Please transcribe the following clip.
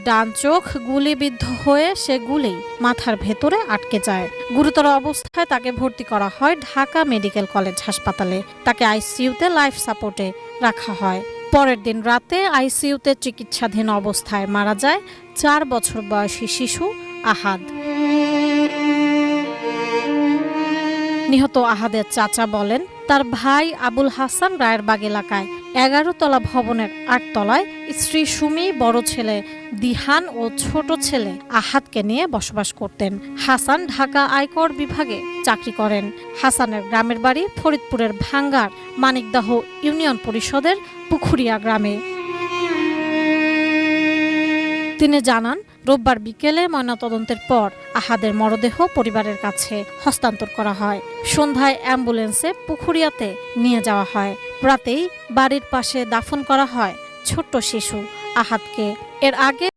ডান চোখ গুলিবিদ্ধ হয়ে সে গুলি মাথার ভেতরে আটকে যায়। গুরুতর অবস্থায় তাকে ভর্তি করা হয় ঢাকা মেডিকেল কলেজ হাসপাতালে। তাকে আইসিইউতে লাইফ সাপোর্টে রাখা হয়। পরের দিন রাতে আইসিইউতে চিকিৎসাধীন অবস্থায় মারা যায় 4 বছর বয়সী শিশু আহাদ। নিহত আহাদের চাচা বলেন, তার ভাই আবুল হাসান রায়েরবাগ এলাকায় 11 তলা ভবনের 8 তলায় স্ত্রী সুমি, বড় ছেলে দিহান ও ছোট ছেলে আহাদকে নিয়ে বসবাস করতেন। হাসান ঢাকা আয়কর বিভাগে চাকরি করেন। হাসানের গ্রামের বাড়ি ফরিদপুরের ভাঙ্গার মানিকদহ ইউনিয়ন পরিষদের পুখুরিয়া গ্রামে। তিনি জানান, রোববার বিকেলে ময়নাতদন্তের পর আহাদের মরদেহ পরিবারের কাছে হস্তান্তর করা হয়। সন্ধ্যায় অ্যাম্বুলেন্সে পুখুরিয়াতে নিয়ে যাওয়া হয়। রাতেই বাড়ির পাশে দাফন করা হয় ছোট্ট শিশু আহাদকে। এর আগে